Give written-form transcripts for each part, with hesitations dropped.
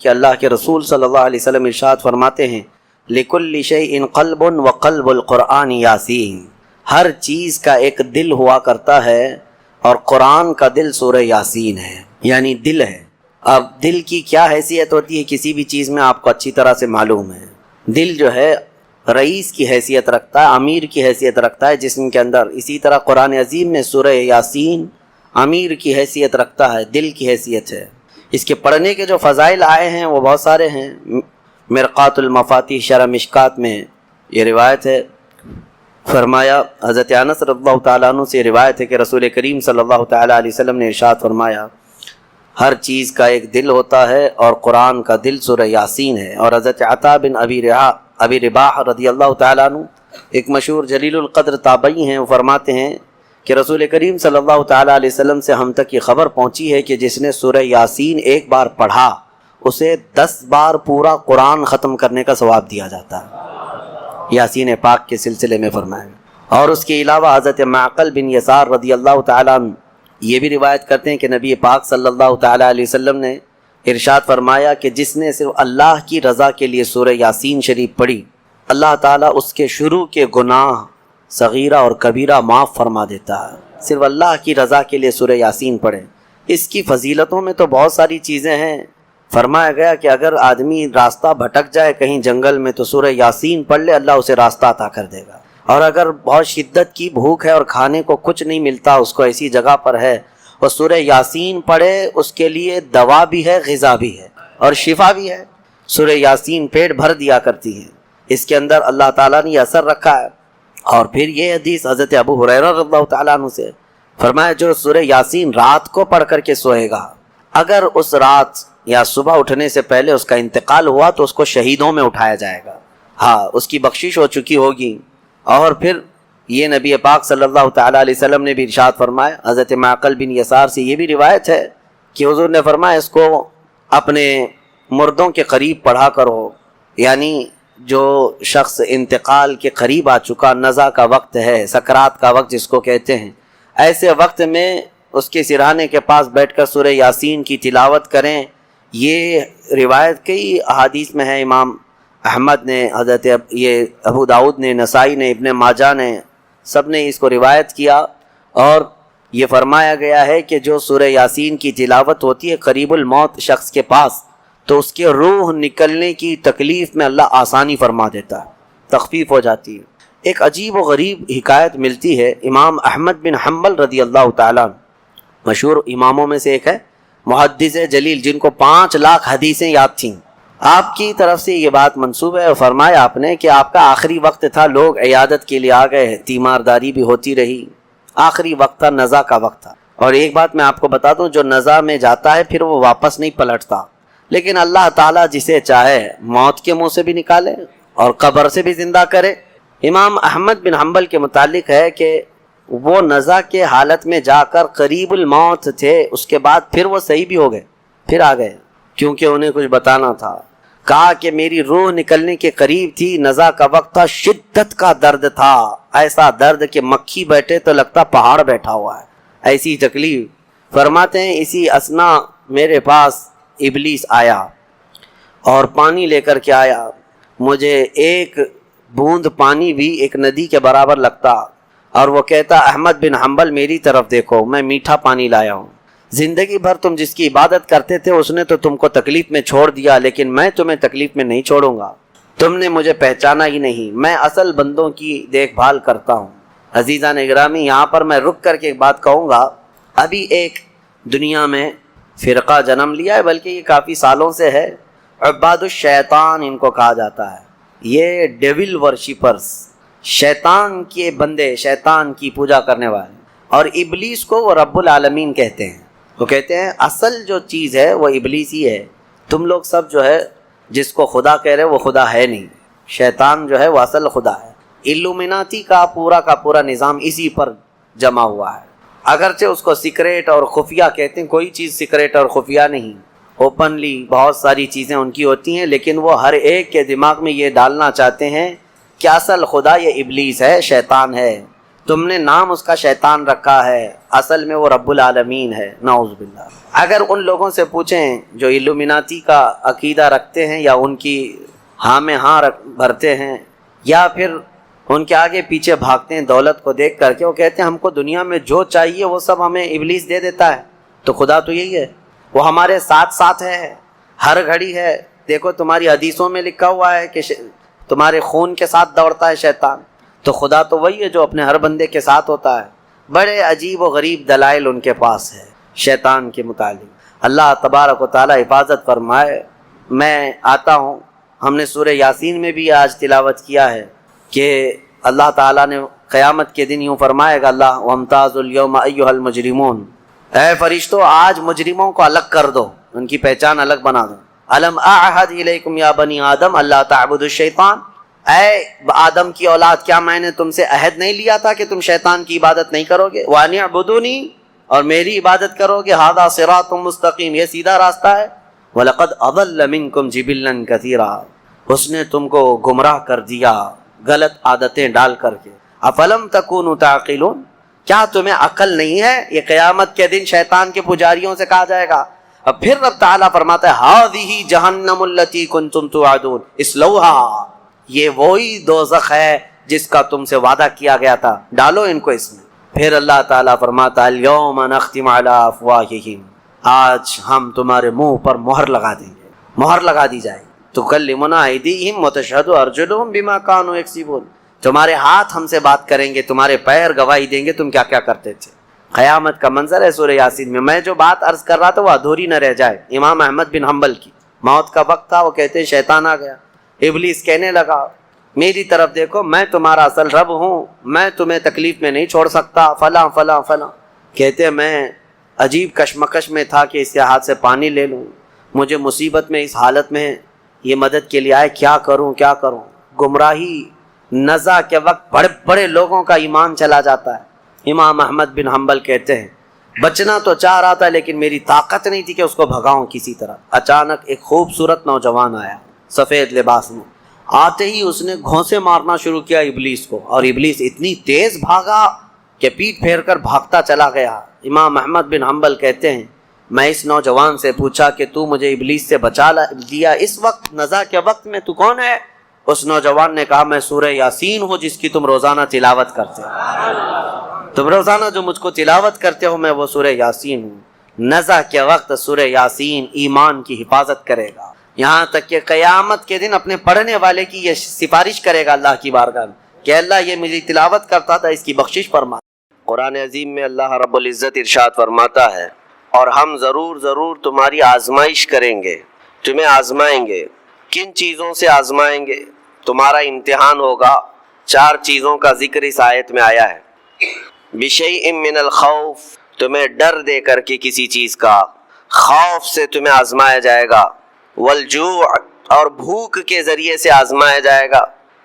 کہ اللہ کے رسول صلی اللہ علیہ وسلم ارشاد فرماتے ہیں لِكُلِّ شَيْءٍ قَلْبٌ وَقَلْبُ الْقُرْآنِ یاسین، ہر چیز کا ایک دل ہوا کرتا ہے اور قرآن کا دل سورہ یاسین ہے، یعنی دل ہے۔ اب دل کی کیا حیثیت ہوتی ہے کسی بھی چیز میں آپ کو اچھی طرح سے معلوم ہے۔ دل جو ہے رئیس کی حیثیت رکھتا ہے، امیر کی حیثیت رکھتا ہے جسم کے اندر، اسی طرح قرآن عظیم میں سورہ یاسین امیر کی حیثیت رکھتا ہے، دل کی حیثیت ہے۔ اس کے پڑھنے کے جو فضائل آئے ہیں وہ بہت سارے ہیں۔ مرقات المفاتیح شرح مشکات میں یہ روایت ہے، فرمایا حضرت انس رضی اللہ تعالیٰ عنہ سے روایت ہے کہ رسول کریم صلی اللہ تعالیٰ علیہ وسلم نے ارشاد فرمایا ہر چیز کا ایک دل ہوتا ہے اور قرآن کا دل سورہ یاسین ہے۔ اور حضرت عطا بن ابی رباح رضی اللہ تعالیٰ عنہ ایک مشہور جلیل القدر تابعی ہیں، وہ فرماتے ہیں کہ رسول کریم صلی اللہ تعالیٰ علیہ وسلم سے ہم تک یہ خبر پہنچی ہے کہ جس نے سورہ یاسین ایک بار پڑھا اسے 10 بار پورا قرآن ختم کرنے کا ثواب دیا جاتا ہے، یاسین پاک کے سلسلے میں فرمایا۔ اور اس کے علاوہ حضرت معقل بن یسار رضی اللہ تعالیٰ عنہ یہ بھی روایت کرتے ہیں کہ نبی پاک صلی اللہ تعالیٰ علیہ وسلم نے ارشاد فرمایا کہ جس نے صرف اللہ کی رضا کے لیے سورہ یاسین شریف پڑھی اللہ تعالیٰ اس کے شروع کے گناہ صغیرہ اور کبیرہ معاف فرما دیتا ہے۔ صرف اللہ کی رضا کے لیے سورہ یاسین پڑھیں۔ اس کی فضیلتوں میں تو بہت ساری چیزیں ہیں۔ فرمایا گیا کہ اگر آدمی راستہ بھٹک جائے کہیں جنگل میں تو سورہ یاسین پڑھ لے، اللہ اسے راستہ عطا کر دے گا۔ اور اگر بہت شدت کی بھوک ہے اور کھانے کو کچھ نہیں ملتا، اس کو ایسی جگہ پر ہے، وہ سورہ یاسین پڑھے، اس کے لیے دوا بھی ہے، غذا بھی ہے اور شفا بھی ہے۔ سورہ یاسین پیٹ بھر دیا کرتی ہے، اس کے اندر اللہ تعالیٰ نے یہ اثر رکھا ہے۔ اور پھر یہ حدیث حضرت ابو ہریرہ رضی اللہ تعالیٰ عنہ سے فرمایا جو سورہ یاسین رات کو پڑھ کر کے سوئے گا، اگر اس رات یا صبح اٹھنے سے پہلے اس کا انتقال ہوا تو اس کو شہیدوں میں اٹھایا جائے گا، ہاں اس کی بخشش ہو چکی ہوگی۔ اور پھر یہ نبی پاک صلی اللہ تعالیٰ علیہ وسلم نے بھی ارشاد فرمایا، حضرت معقل بن یسار سے یہ بھی روایت ہے کہ حضور نے فرمایا اس کو اپنے مردوں کے قریب پڑھا کرو، یعنی جو شخص انتقال کے قریب آ چکا، نزع کا وقت ہے، سکرات کا وقت جس کو کہتے ہیں، ایسے وقت میں اس کے سرہانے کے پاس بیٹھ کر سورہ یاسین کی تلاوت کریں۔ یہ روایت کئی احادیث میں ہے، امام احمد نے، حضرت یہ ابو داؤد نے، نسائی نے، ابن ماجہ نے، سب نے اس کو روایت کیا۔ اور یہ فرمایا گیا ہے کہ جو سورہ یاسین کی تلاوت ہوتی ہے قریب الموت شخص کے پاس تو اس کے روح نکلنے کی تکلیف میں اللہ آسانی فرما دیتا ہے، تخفیف ہو جاتی ہے۔ ایک عجیب و غریب حکایت ملتی ہے، امام احمد بن حنبل رضی اللہ تعالیٰ مشہور اماموں میں سے ایک ہے، محدث جلیل جن کو 5 لاکھ حدیثیں یاد تھیں، آپ کی طرف سے یہ بات منسوب ہے اور فرمایا آپ نے کہ آپ کا آخری وقت تھا، لوگ عیادت کے لیے آ گئے، تیمارداری بھی ہوتی رہی، آخری وقت تھا، نزع کا وقت تھا۔ اور ایک بات میں آپ کو بتا دوں، جو نزع میں جاتا ہے پھر وہ واپس نہیں پلٹتا، لیکن اللہ تعالیٰ جسے چاہے موت کے منہ سے بھی نکالے اور قبر سے بھی زندہ کرے۔ امام احمد بن حنبل کے متعلق ہے کہ وہ نزع کے حالت میں جا کر قریب الموت تھے، اس کے بعد پھر وہ صحیح بھی ہو گئے، پھر آ گئے، کیونکہ انہیں کچھ بتانا تھا۔ کہا کہ میری روح نکلنے کے قریب تھی، نزع کا وقت تھا، شدت کا درد تھا، ایسا درد کہ مکھی بیٹھے تو لگتا پہاڑ بیٹھا ہوا ہے، ایسی تکلیف۔ فرماتے ہیں اسی اثنا میرے پاس ابلیس آیا اور پانی لے کر کے آیا، مجھے ایک بوند پانی بھی ایک ندی کے برابر لگتا، اور وہ کہتا احمد بن حنبل میری طرف دیکھو، میں میٹھا پانی لایا ہوں، زندگی بھر تم جس کی عبادت کرتے تھے اس نے تو تم کو تکلیف میں چھوڑ دیا، لیکن میں تمہیں تکلیف میں نہیں چھوڑوں گا، تم نے مجھے پہچانا ہی نہیں، میں اصل بندوں کی دیکھ بھال کرتا ہوں۔ عزیزان اکرامی، یہاں پر میں رک کر کے ایک بات کہوں گا، ابھی ایک دنیا میں فرقہ جنم لیا ہے، بلکہ یہ کافی سالوں سے ہے، عباد الشیطان ان کو کہا جاتا ہے، یہ ڈیول ورشپرز، شیطان کے بندے، شیطان کی پوجا کرنے والے، اور ابلیس کو وہ رب العالمین کہتے ہیں۔ وہ کہتے ہیں اصل جو چیز ہے وہ ابلیس ہی ہے، تم لوگ سب جو ہے جس کو خدا کہہ رہے وہ خدا ہے نہیں، شیطان جو ہے وہ اصل خدا ہے۔ الومناتی کا پورا نظام اسی پر جمع ہوا ہے، اگرچہ اس کو سیکریٹ اور خفیہ کہتے ہیں، کوئی چیز سیکریٹ اور خفیہ نہیں، اوپنلی بہت ساری چیزیں ان کی ہوتی ہیں، لیکن وہ ہر ایک کے دماغ میں یہ ڈالنا چاہتے ہیں کہ اصل خدا یہ ابلیس ہے، شیطان ہے، تم نے نام اس کا شیطان رکھا ہے، اصل میں وہ رب العالمین ہے، نعوذ باللہ۔ اگر ان لوگوں سے پوچھیں جو الومناتی کا عقیدہ رکھتے ہیں یا ان کی ہاں میں ہاں بھرتے ہیں یا پھر ان کے آگے پیچھے بھاگتے ہیں دولت کو دیکھ کر کے، وہ کہتے ہیں ہم کو دنیا میں جو چاہیے وہ سب ہمیں ابلیس دے دیتا ہے، تو خدا تو یہی ہے، وہ ہمارے ساتھ ساتھ ہے، ہر گھڑی ہے۔ دیکھو تمہاری حدیثوں میں لکھا ہوا ہے کہ تمہارے خون کے ساتھ دوڑتا ہے شیطان، تو خدا تو وہی ہے جو اپنے ہر بندے کے ساتھ ہوتا ہے۔ بڑے عجیب و غریب دلائل ان کے پاس ہے شیطان کے متعلق۔ اللہ تبارک و تعالی حفاظت فرمائے۔ میں آتا ہوں، ہم نے سورہ یاسین میں بھی آج تلاوت کیا ہے کہ اللہ تعالیٰ نے قیامت کے دن یوں فرمائے گا اللہ وَامْتَازُوا الْيَوْمَ أَيُّهَا الْمُجْرِمُونَ، اے فرشتوں آج مجرموں کو الگ کر دو، ان کی پہچان الگ بنا دو۔ أَلَمْ أَعْهَدْ إِلَيْكُمْ يَا بَنِي آدَمَ أَلَّا تَعْبُدُوا الشَّيْطَانَ، اے آدم کی اولاد کیا میں نے تم سے عہد نہیں لیا تھا کہ تم شیطان کی عبادت نہیں کرو گے؟ وَأَنِ اعْبُدُونِي، اور میری عبادت کرو گے، هَذَا صِرَاطٌ مُسْتَقِيمٌ، یہ سیدھا راستہ ہے۔ وَلَقَدْ أَضَلَّ مِنْكُمْ جِبِلًّا كَثِيرًا، اس نے تم کو گمراہ کر دیا غلط عادتیں ڈال کر کے۔ افلم تکونوا تعقلون، کیا تمہیں عقل نہیں ہے؟ یہ قیامت کے دن شیطان کے پجاریوں سے کہا جائے گا۔ اب پھر رب تعالیٰ فرماتا ہے ہذہ جہنم التی کنتم توعدون اصلوہا، یہ وہی دوزخ ہے جس کا تم سے وعدہ کیا گیا تھا، ڈالو ان کو اس میں۔ پھر اللہ تعالیٰ فرماتا ہے الیوم نختم علی افواہہم، آج ہم تمہارے منہ پر مہر لگا دیں گے، مہر لگا دی جائے گی۔ تکلمنا ایدیہم وتشہد ارجلہم بما کانوا یکسبون، تمہارے ہاتھ ہم سے بات کریں گے، تمہارے پیر گواہی دیں گے تم کیا کیا کرتے تھے۔ قیامت کا منظر ہے سورہ یاسین میں۔ میں جو بات عرض کر رہا تھا وہ ادھوری نہ رہ جائے۔ امام احمد بن حنبل کی موت کا وقت تھا، وہ کہتے ہیں شیطان آ گیا، ابلیس کہنے لگا میری طرف دیکھو، میں تمہارا اصل رب ہوں، میں تمہیں تکلیف میں نہیں چھوڑ سکتا، فلاں فلاں فلاں۔ کہتے ہیں میں عجیب کشمکش میں تھا کہ اس کے ہاتھ سے پانی لے لوں، مجھے مصیبت میں اس حالت میں یہ مدد کے لیے آئے، کیا کروں کیا کروں۔ گمراہی نزع کے وقت بڑے بڑے لوگوں کا ایمان چلا جاتا ہے۔ امام احمد بن حنبل کہتے ہیں بچنا تو چاہ رہا تھا لیکن میری طاقت نہیں تھی کہ اس کو بھگاؤں کسی طرح۔ اچانک ایک خوبصورت نوجوان آیا سفید لباس میں، آتے ہی اس نے گھونسے مارنا شروع کیا ابلیس کو، اور ابلیس اتنی تیز بھاگا کہ پیٹ پھیر کر بھاگتا چلا گیا۔ امام احمد بن حنبل کہتے ہیں میں اس نوجوان سے پوچھا کہ تو مجھے ابلیس سے بچا لیا اس وقت نزع کے وقت میں، تو کون ہے؟ اس نوجوان نے کہا میں سورہ یاسین ہوں جس کی تم روزانہ تلاوت کرتے ہو، تم روزانہ جو مجھ کو تلاوت کرتے ہو میں وہ سورہ یاسین ہوں۔ نزع کے وقت سورہ یاسین ایمان کی حفاظت کرے گا، یہاں تک کہ قیامت کے دن اپنے پڑھنے والے کی یہ سفارش کرے گا اللہ کی بارگاہ میں کہ اللہ یہ میری تلاوت کرتا تھا، اس کی بخشش فرما۔ قرآن عظیم میں اللہ رب العزت ارشاد فرماتا ہے اور ہم ضرور ضرور تمہاری آزمائش کریں گے، تمہیں آزمائیں گے۔ کن چیزوں سے آزمائیں گے؟ تمہارا امتحان ہوگا۔ 4 چیزوں کا ذکر اس آیت میں آیا ہے۔ بِشَيْءٍ مِّنَ الْخَوْفِ، تمہیں ڈر دے کر کے کسی چیز کا، خوف سے تمہیں آزمایا جائے گا۔ وَالْجُوعِ، اور بھوک کے ذریعے سے آزمایا جائے گا۔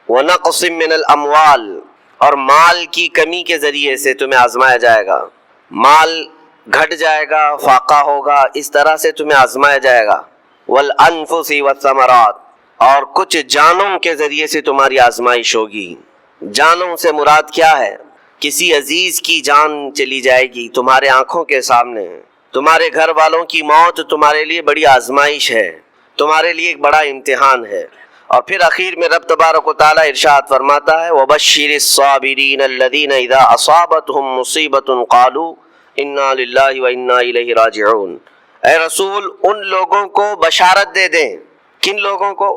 وَنَقْصٍ مِّنَ الْأَمْوَالِ، اور مال کی کمی کے ذریعے سے تمہیں آزمایا جائے گا، مال گھٹ جائے گا، فاقہ ہوگا، اس طرح سے تمہیں آزمایا جائے گا۔ وَالْأَنفُسِ وَالثَّمَرَاتِ، اور کچھ جانوں کے ذریعے سے تمہاری آزمائش ہوگی۔ جانوں سے مراد کیا ہے؟ کسی عزیز کی جان چلی جائے گی تمہارے آنکھوں کے سامنے، تمہارے گھر والوں کی موت تمہارے لیے بڑی آزمائش ہے، تمہارے لیے ایک بڑا امتحان ہے۔ اور پھر اخیر میں رب تبارک و تعالیٰ ارشاد فرماتا ہے وَبَشِّرِ الصَّابِرِينَ الَّذِينَ إِذَا أَصَابَتْهُمْ مُصِيبَةٌ قَالُوا إِنَّا لِلَّهِ وَإِنَّا إِلَيْهِ رَاجِعُونَ، اے رسول ان لوگوں کو بشارت دے دیں۔ کن لوگوں کو؟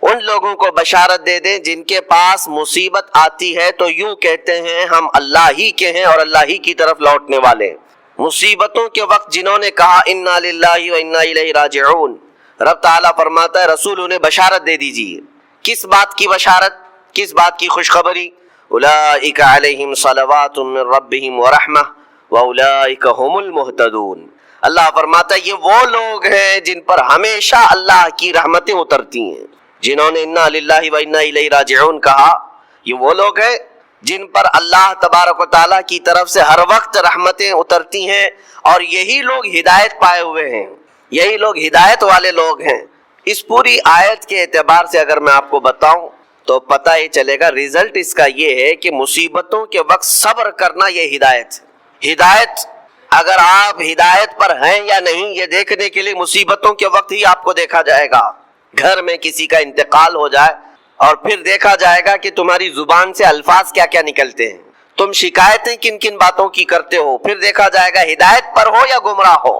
ان لوگوں کو بشارت دے دیں جن کے پاس مصیبت آتی ہے تو یوں کہتے ہیں ہم اللہ ہی کے ہیں اور اللہ ہی کی طرف لوٹنے والے۔ مصیبتوں کے وقت جنہوں نے کہا انا للہ و انا الیہ راجعون، رب تعالیٰ فرماتا ہے رسول انہیں بشارت دے دیجیے۔ کس بات کی بشارت؟ کس بات کی خوشخبری؟ اولئک علیہم صلوات من ربہم ورحمہ واولئک هم المہتدون۔ اللہ فرماتا ہے یہ وہ لوگ ہیں جن پر ہمیشہ اللہ کی رحمتیں اترتی ہیں۔ جنہوں نے انا للہ و انا الیہ راجعون کہا، یہ وہ لوگ ہیں جن پر اللہ تبارک و تعالیٰ کی طرف سے ہر وقت رحمتیں اترتی ہیں، اور یہی لوگ ہدایت پائے ہوئے ہیں، یہی لوگ ہدایت والے لوگ ہیں۔ اس پوری آیت کے اعتبار سے اگر میں آپ کو بتاؤں تو پتہ ہی چلے گا ریزلٹ اس کا یہ ہے کہ مصیبتوں کے وقت صبر کرنا یہ ہدایت ہے۔ ہدایت اگر آپ ہدایت پر ہیں یا نہیں یہ دیکھنے کے لیے مصیبتوں کے وقت ہی آپ کو دیکھا جائے گا۔ گھر میں کسی کا انتقال ہو جائے اور پھر دیکھا جائے گا کہ تمہاری زبان سے الفاظ کیا کیا نکلتے ہیں، تم شکایتیں کن کن باتوں کی کرتے ہو، پھر دیکھا جائے گا ہدایت پر ہو یا گمراہ ہو۔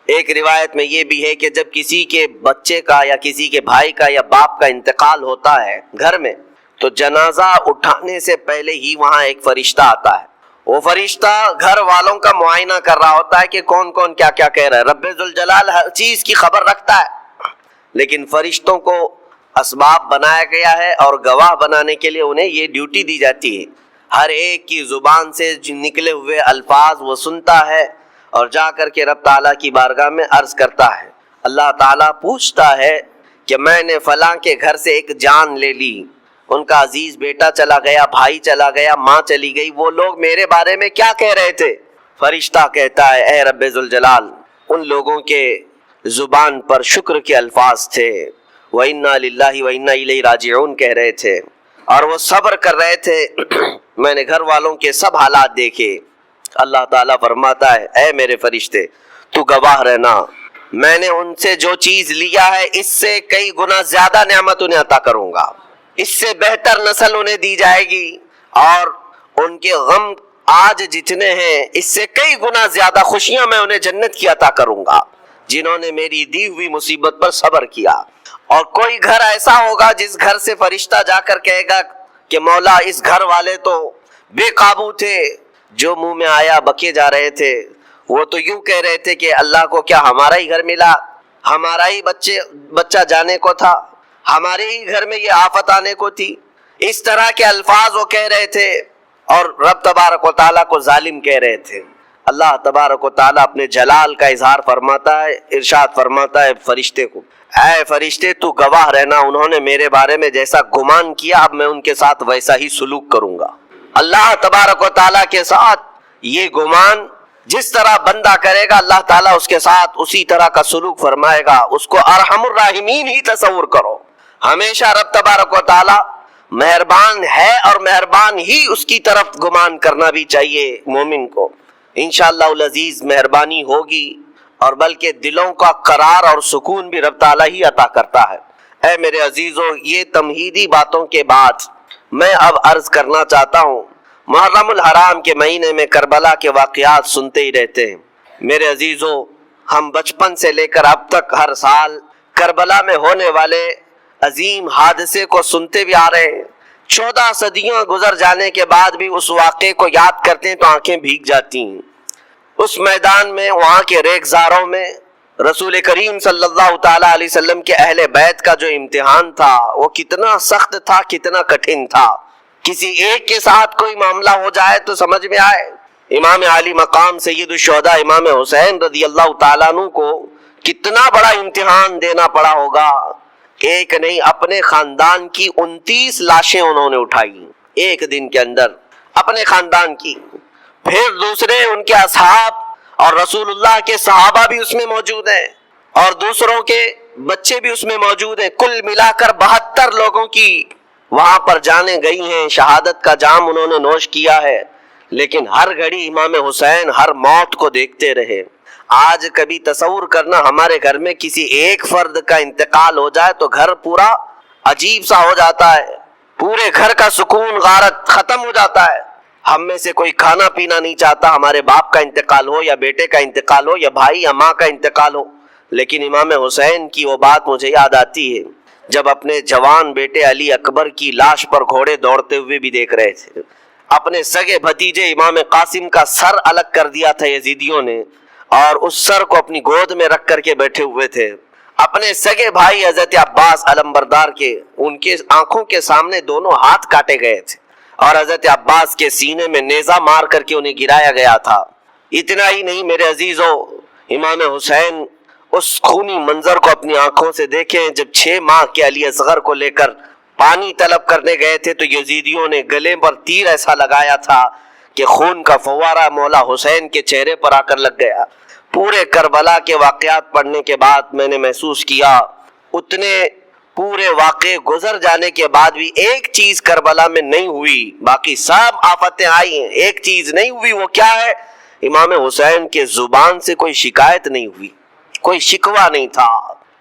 ایک روایت میں یہ بھی ہے کہ جب کسی کے بچے کا یا کسی کے بھائی کا یا باپ کا انتقال ہوتا ہے گھر میں، تو جنازہ اٹھانے سے پہلے ہی وہاں ایک فرشتہ آتا ہے۔ وہ فرشتہ گھر والوں کا معائنہ کر رہا ہوتا ہے کہ کون کون کیا کیا کہہ رہا ہے۔ رب ذوالجلال ہر چیز کی خبر رکھتا ہے، لیکن فرشتوں کو اسباب بنایا گیا ہے اور گواہ بنانے کے لیے انہیں یہ ڈیوٹی دی جاتی ہے۔ ہر ایک کی زبان سے جو نکلے ہوئے الفاظ وہ سنتا ہے اور جا کر کے رب تعالیٰ کی بارگاہ میں عرض کرتا ہے۔ اللہ تعالیٰ پوچھتا ہے کہ میں نے فلاں کے گھر سے ایک جان لے لی، ان کا عزیز بیٹا چلا گیا، بھائی چلا گیا، ماں چلی گئی، وہ لوگ میرے بارے میں کیا کہہ رہے تھے؟ فرشتہ کہتا ہے اے رب ذوالجلال، ان لوگوں کے زبان پر شکر کے الفاظ تھے، وَإِنَّا لِلَّهِ وَإِنَّا إِلَيْهِ راجعون کہہ رہے تھے، اور وہ صبر کر رہے تھے۔ میں نے گھر والوں کے سب حالات دیکھے۔ اللہ تعالیٰ فرماتا ہے اے میرے فرشتے تو گواہ رہنا، میں نے ان سے جو چیز لیا ہے اس سے کئی گنا زیادہ نعمت انہیں عطا کروں گا، اس سے بہتر نسل انہیں دی جائے گی، اور ان کے غم آج جتنے ہیں اس سے کئی گنا زیادہ خوشیاں میں انہیں جنت کی عطا کروں گا جنہوں نے میری دی ہوئی مصیبت پر صبر کیا۔ اور کوئی گھر ایسا ہوگا جس گھر سے فرشتہ جا کر کہے گا کہ مولا اس گھر والے تو بے قابو تھے، جو منہ میں آیا بکے جا رہے تھے، وہ تو یوں کہہ رہے تھے کہ اللہ کو کیا ہمارا ہی گھر ملا، ہمارا ہی بچہ جانے کو تھا، ہمارے ہی گھر میں یہ آفت آنے کو تھی۔ اس طرح کے الفاظ وہ کہہ رہے تھے اور رب تبارک و تعالیٰ کو ظالم کہہ رہے تھے۔ اللہ تبارک و تعالیٰ اپنے جلال کا اظہار فرماتا ہے، ارشاد فرماتا ہے فرشتے کو اے فرشتے تو گواہ رہنا، انہوں نے میرے بارے میں جیسا گمان کیا اب میں ان کے ساتھ ویسا ہی سلوک کروں گا۔ اللہ تبارک و تعالیٰ کے ساتھ یہ گمان جس طرح بندہ کرے گا اللہ تعالیٰ اس کے ساتھ اسی طرح کا سلوک فرمائے گا۔ اس کو ارحم الراحمین ہی تصور کرو۔ ہمیشہ رب تبارک و تعالیٰ مہربان ہے اور مہربان ہی اس کی طرف گمان کرنا بھی چاہیے مومن کو۔ انشاءاللہ العزیز مہربانی ہوگی اور بلکہ دلوں کا قرار اور سکون بھی رب تعالیٰ ہی عطا کرتا ہے۔ اے میرے عزیزو، یہ تمہیدی باتوں کے بعد میں اب عرض کرنا چاہتا ہوں، محرم الحرام کے مہینے میں کربلا کے واقعات سنتے ہی رہتے ہیں۔ میرے عزیزو، ہم بچپن سے لے کر اب تک ہر سال کربلا میں ہونے والے عظیم حادثے کو سنتے بھی آ رہے ہیں۔ 14 صدیاں گزر جانے کے بعد بھی اس واقعے کو یاد کرتے ہیں تو آنکھیں بھیگ جاتی ہیں۔ اس میدان میں، وہاں کے ریگزاروں میں رسول کریم صلی اللہ تعالیٰ علیہ وسلم کے اہل بیت کا جو امتحان تھا وہ کتنا سخت تھا، کتنا کٹھن تھا۔ کسی ایک کے ساتھ کوئی معاملہ ہو جائے تو سمجھ میں آئے، امام عالی مقام سید الشہداء امام حسین رضی اللہ تعالیٰ عنہ کو کتنا بڑا امتحان دینا پڑا ہوگا۔ ایک نہیں، اپنے خاندان کی 29 لاشیں انہوں نے اٹھائی ایک دن کے اندر، اپنے خاندان کی، پھر دوسرے ان کے اصحاب اور رسول اللہ کے صحابہ بھی اس میں موجود ہیں اور دوسروں کے بچے بھی اس میں موجود ہیں۔ کل ملا کر 72 لوگوں کی وہاں پر جانیں گئی ہیں، شہادت کا جام انہوں نے نوش کیا ہے، لیکن ہر گھڑی امام حسین ہر موت کو دیکھتے رہے۔ آج کبھی تصور کرنا ہمارے گھر میں کسی ایک فرد کا انتقال ہو جائے تو گھر پورا عجیب سا ہو جاتا ہے، پورے گھر کا سکون غارت ختم ہو جاتا ہے۔ ہم میں سے کوئی کھانا پینا نہیں چاہتا، ہمارے باپ کا انتقال ہو یا بیٹے کا انتقال ہو یا بھائی یا ماں کا انتقال ہو، لیکن امام حسین کی وہ بات مجھے یاد آتی ہے جب اپنے جوان بیٹے علی اکبر کی لاش پر گھوڑے دوڑتے ہوئے بھی دیکھ رہے تھے۔ اپنے سگے بھتیجے امام قاسم کا سر الگ کر دیا تھا یزیدیوں نے اور اس سر کو اپنی گود میں رکھ کر کے بیٹھے ہوئے تھے۔ اپنے سگے بھائی حضرت عباس علمبردار کے، ان کے آنکھوں کے سامنے دونوں ہاتھ کاٹے گئے تھے اور حضرت عباس کے سینے میں نیزہ مار کر کے انہیں گرایا گیا تھا۔ اتنا ہی نہیں میرے عزیزو، امام حسین اس خونی منظر کو اپنی آنکھوں سے دیکھیں جب 6 ماہ کے علی اصغر کو لے کر پانی طلب کرنے گئے تھے تو یزیدیوں نے گلے پر تیر ایسا لگایا تھا کہ خون کا فوارہ مولا حسین کے چہرے پر آ کر لگ گیا۔ پورے کربلا کے واقعات پڑھنے کے بعد میں نے محسوس کیا اتنے پورے واقعے گزر جانے کے بعد بھی ایک چیز کربلا میں نہیں ہوئی، باقی سب آفتیں آئی ہیں، ایک چیز نہیں ہوئی، وہ کیا ہے؟ امام حسین کے زبان سے کوئی شکایت نہیں ہوئی، کوئی شکوہ نہیں تھا،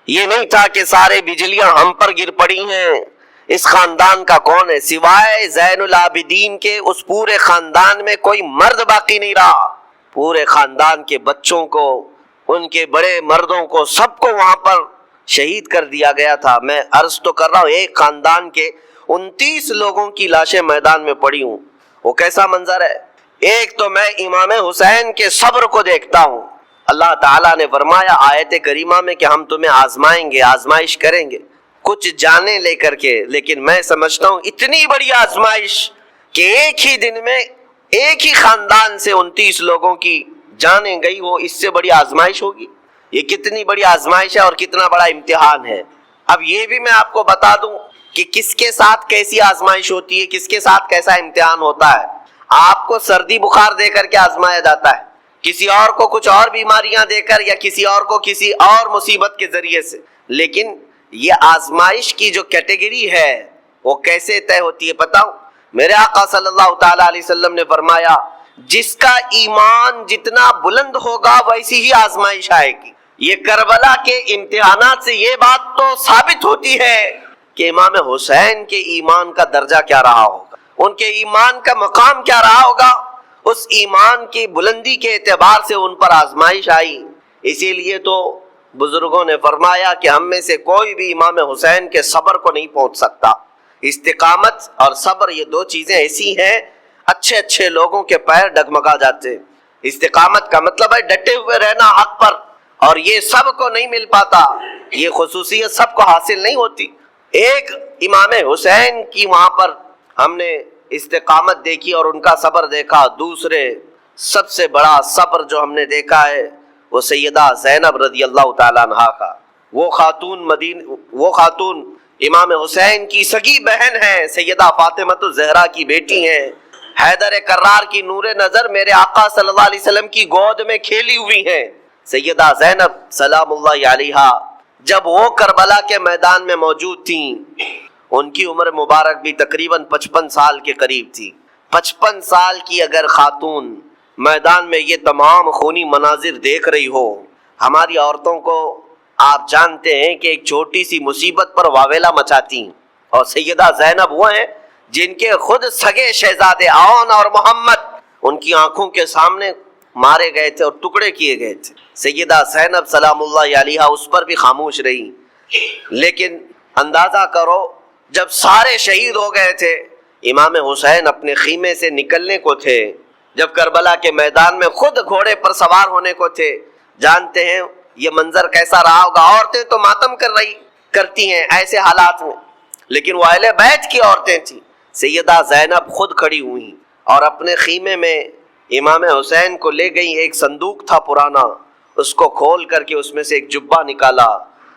یہ نہیں تھا کہ سارے بجلیاں ہم پر گر پڑی ہیں، اس خاندان کا کون ہے؟ سوائے زین العابدین کے اس پورے خاندان میں کوئی مرد باقی نہیں رہا، پورے خاندان کے بچوں کو، ان کے بڑے مردوں کو، سب کو وہاں پر شہید کر دیا گیا تھا۔ میں عرض تو کر رہا ہوں، ایک خاندان کے 29 لوگوں کی لاشیں میدان میں پڑی ہوں، وہ کیسا منظر ہے؟ ایک تو میں امام حسین کے صبر کو دیکھتا ہوں۔ اللہ تعالیٰ نے فرمایا آیت کریمہ میں کہ ہم تمہیں آزمائیں گے، آزمائش کریں گے، کچھ جانیں لے کر کے، لیکن میں سمجھتا ہوں اتنی بڑی آزمائش کہ ایک ہی دن میں ایک ہی خاندان سے 29 لوگوں کی جانیں گئی، وہ اس سے بڑی آزمائش ہوگی؟ یہ کتنی بڑی آزمائش ہے اور کتنا بڑا امتحان ہے۔ اب یہ بھی میں آپ کو بتا دوں کہ کس کے ساتھ کیسی آزمائش ہوتی ہے، کس کے ساتھ کیسا امتحان ہوتا ہے۔ آپ کو سردی بخار دے کر کے آزمایا جاتا ہے، کسی اور کو کچھ اور بیماریاں دے کر، یا کسی اور کو کسی اور مصیبت کے ذریعے سے، لیکن یہ آزمائش کی جو کیٹیگری ہے وہ کیسے طے ہوتی ہے پتہ ہوں؟ میرے آقا صلی اللہ تعالی علیہ وسلم نے فرمایا جس کا ایمان جتنا بلند ہوگا ویسی ہی آزمائش آئے گی۔ یہ کربلا کے امتحانات سے یہ بات تو ثابت ہوتی ہے کہ امام حسین کے ایمان کا درجہ کیا رہا ہوگا، ان کے ایمان کا مقام کیا رہا ہوگا، اس ایمان کی بلندی کے اعتبار سے ان پر آزمائش آئی۔ اسی لیے تو بزرگوں نے فرمایا کہ ہم میں سے کوئی بھی امام حسین کے صبر کو نہیں پہنچ سکتا۔ استقامت اور صبر یہ دو چیزیں ایسی ہیں، اچھے اچھے لوگوں کے پیر ڈگمگا جاتے ہیں۔ استقامت کا مطلب ہے ڈٹے ہوئے رہنا حق پر، اور یہ سب کو نہیں مل پاتا، یہ خصوصیت سب کو حاصل نہیں ہوتی۔ ایک امام حسین کی وہاں پر ہم نے استقامت دیکھی اور ان کا صبر دیکھا۔ دوسرے سب سے بڑا صبر جو ہم نے دیکھا ہے وہ سیدہ زینب رضی اللہ تعالیٰ عنہا کا۔ وہ خاتون امام حسین کی سگی بہن ہیں، سیدہ فاطمہ الزہرا کی بیٹی ہیں، حیدر کرار کی نور نظر میرے آقا صلی اللہ علیہ وسلم کی گود میں کھیلی ہوئی ہیں۔ سیدہ زینب سلام اللہ علیہا جب وہ کربلا کے میدان میں موجود تھیں، ان کی عمر مبارک بھی تقریباً 55 سال کے قریب تھی۔ 55 سال کی اگر خاتون میدان میں یہ تمام خونی مناظر دیکھ رہی ہو، ہماری عورتوں کو آپ جانتے ہیں کہ ایک چھوٹی سی مصیبت پر واویلا مچاتی ہیں، اور سیدہ زینب وہ ہیں جن کے خود سگے شہزادے عون اور محمد ان کی آنکھوں کے سامنے مارے گئے تھے اور ٹکڑے کیے گئے تھے۔ سیدہ زینب سلام اللہ علیہا اس پر بھی خاموش رہی، لیکن اندازہ کرو جب سارے شہید ہو گئے تھے، امام حسین اپنے خیمے سے نکلنے کو تھے، جب کربلا کے میدان میں خود گھوڑے پر سوار ہونے کو تھے، جانتے ہیں یہ منظر کیسا رہا ہوگا۔ عورتیں تو ماتم کرتی ہیں ایسے حالات میں، لیکن وہ اہل بیت کی عورتیں تھیں۔ سیدہ زینب خود کھڑی ہوئی اور اپنے خیمے میں امام حسین کو لے گئی۔ ایک صندوق تھا پرانا، اس کو کھول کر کے اس میں سے ایک جبہ نکالا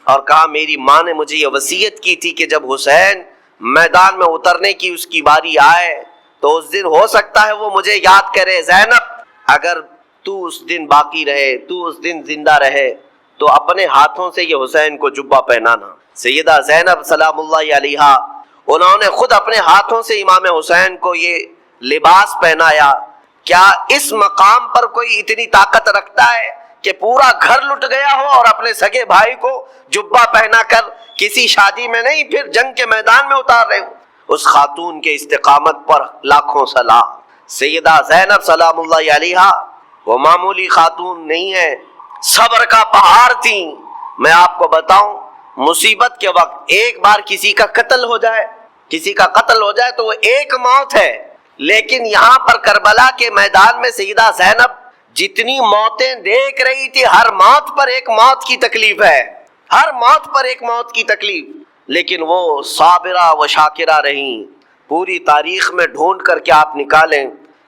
اور کہا میری ماں نے مجھے یہ وصیت کی تھی کہ جب حسین میدان میں اترنے کی اس کی باری آئے تو اس دن ہو سکتا ہے وہ مجھے یاد کرے۔ زینب اگر تو اس دن باقی رہے، تو اس دن زندہ رہے تو اپنے ہاتھوں سے یہ حسین کو جبہ پہنانا۔ سیدہ زینب سلام اللہ علیہا انہوں نے خود اپنے ہاتھوں سے امام حسین کو یہ لباس پہنایا۔ کیا اس مقام پر کوئی اتنی طاقت رکھتا ہے کہ پورا گھر لٹ گیا ہو اور اپنے سگے بھائی کو جبہ پہنا کر کسی شادی میں نہیں، پھر جنگ کے میدان میں اتار رہے ہو؟ اس خاتون کے استقامت پر لاکھوں سلام۔ سیدہ زینب سلام اللہ علیہا وہ معمولی خاتون نہیں ہے، صبر کا پہاڑ تھی۔ میں آپ کو بتاؤں، مصیبت کے وقت ایک بار کسی کا قتل ہو جائے تو وہ ایک موت ہے، لیکن یہاں پر کربلا کے میدان میں سیدہ زینب جتنی موتیں دیکھ رہی تھی، ہر موت پر ایک موت کی تکلیف ہے، ہر موت پر ایک موت کی تکلیف، لیکن وہ صابرہ و شاکرہ رہیں۔ پوری تاریخ میں ڈھونڈ کر کے آپ نکالیں،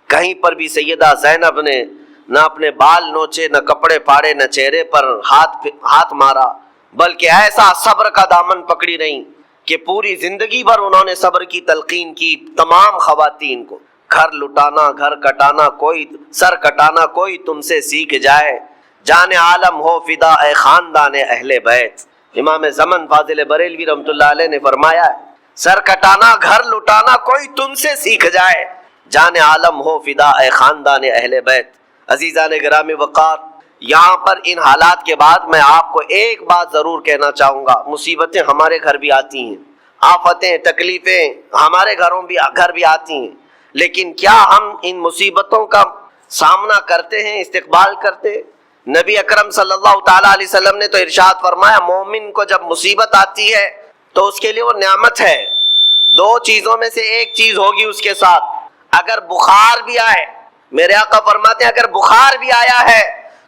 کہیں پر بھی سیدہ زینب نے نہ اپنے بال نوچے، نہ کپڑے پھاڑے، نہ چہرے پر ہاتھ مارا، بلکہ ایسا صبر کا دامن پکڑی رہیں کہ پوری زندگی بھر انہوں نے صبر کی تلقین کی تمام خواتین کو۔ گھر لٹانا، گھر کٹانا، کوئی سر کٹانا کوئی تم سے سیکھ جائے، جان عالم ہو فدا اے خاندان اہل بیت۔ امام زمن فاضل بریلوی رحمۃ اللہ علیہ نے فرمایا ہے، سر کٹانا گھر لٹانا کوئی تم سے سیکھ جائے، جان عالم ہو فدا اے خاندان اہل بیت۔ عزیزان گرامی وقار، یہاں پر ان حالات کے بعد میں آپ کو ایک بات ضرور کہنا چاہوں گا، مصیبتیں ہمارے گھر بھی آتی ہیں، آفتیں تکلیفیں ہمارے گھر بھی آتی ہیں، لیکن کیا ہم ان مصیبتوں کا سامنا کرتے ہیں، استقبال کرتے ہیں؟ نبی اکرم صلی اللہ تعالیٰ علیہ وسلم نے تو ارشاد فرمایا، مومن کو جب مصیبت آتی ہے تو اس کے لیے وہ نعمت ہے، دو چیزوں میں سے ایک چیز ہوگی اس کے ساتھ، اگر بخار بھی آئے، میرے آقا فرماتے ہیں اگر بخار بھی آیا ہے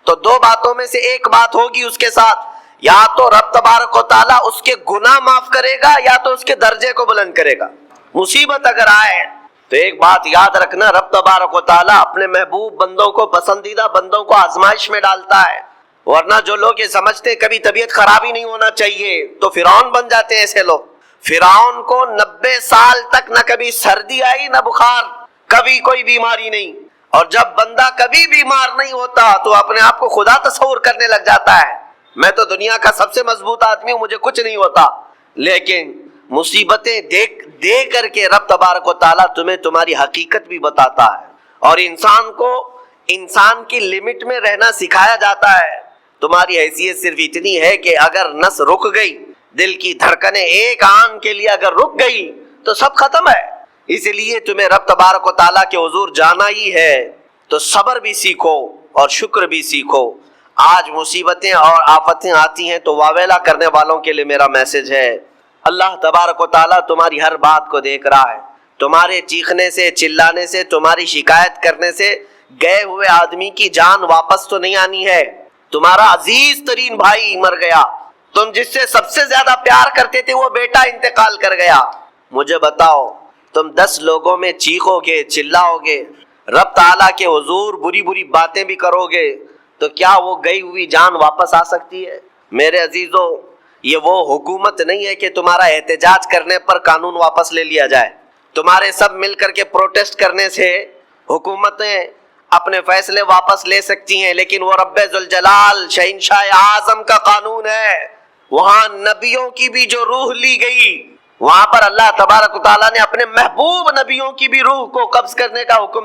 تو دو باتوں میں سے ایک بات ہوگی اس کے ساتھ، یا تو رب تبارک و تعالیٰ اس کے گناہ معاف کرے گا یا تو اس کے درجے کو بلند کرے گا۔ مصیبت اگر آئے تو ایک بات یاد رکھنا، رب تبارک و تعالیٰ اپنے محبوب بندوں کو، پسندیدہ بندوں کو آزمائش میں ڈالتا ہے، ورنہ جو لوگ یہ سمجھتے کبھی طبیعت خراب ہی نہیں ہونا چاہیے تو فرعون بن جاتے ہیں ایسے لوگ۔ فرعون کو 90 سال تک نہ کبھی سردی آئی نہ بخار، کبھی کوئی بیماری نہیں، اور جب بندہ کبھی بیمار نہیں ہوتا تو اپنے آپ کو خدا تصور کرنے لگ جاتا ہے، میں تو دنیا کا سب سے مضبوط آدمی ہوں، مجھے کچھ نہیں ہوتا۔ لیکن مصیبتیں دے کر کے رب تبارک و تعالیٰ تمہیں تمہاری حقیقت بھی بتاتا ہے، اور انسان کو انسان کی لمٹ میں رہنا سکھایا جاتا ہے۔ تمہاری حیثیت صرف اتنی ہے کہ اگر نس رک گئی، دل کی دھڑکنیں ایک آن کے لیے اگر رک گئی تو سب ختم ہے۔ اس لیے تمہیں رب تبارک و تعالیٰ کے حضور جانا ہی ہے تو صبر بھی سیکھو اور شکر بھی سیکھو۔ آج مصیبتیں اور آفتیں آتی ہیں تو واویلا کرنے والوں کے لیے میرا میسج ہے، اللہ تبارک و تعالیٰ تمہاری ہر بات کو دیکھ رہا ہے، تمہارے چیخنے سے، چلانے سے، تمہاری شکایت کرنے سے گئے ہوئے آدمی کی جان واپس تو نہیں آنی ہے۔ تمہارا عزیز ترین بھائی مر گیا، تم جس سے سب سے زیادہ پیار کرتے تھے وہ بیٹا انتقال کر گیا، مجھے بتاؤ تم 10 لوگوں میں چیخو گے، چلاؤ گے، رب تعالیٰ کے حضور بری بری باتیں بھی کرو گے تو کیا وہ گئی ہوئی جان واپس آ سکتی ہے؟ میرے عزیزو، یہ وہ حکومت نہیں ہے کہ تمہارا احتجاج کرنے پر قانون واپس لے لیا جائے، تمہارے سب مل کر کے پروٹیسٹ کرنے سے حکومتیں اپنے فیصلے واپس لے سکتی ہیں، لیکن وہ رب ذوالجلال شہنشاہ اعظم کا قانون ہے، وہاں نبیوں کی بھی جو روح لی گئی، وہاں پر اللہ تبارک و تعالیٰ نے اپنے محبوب نبیوں کی بھی روح کو قبض کرنے کا حکم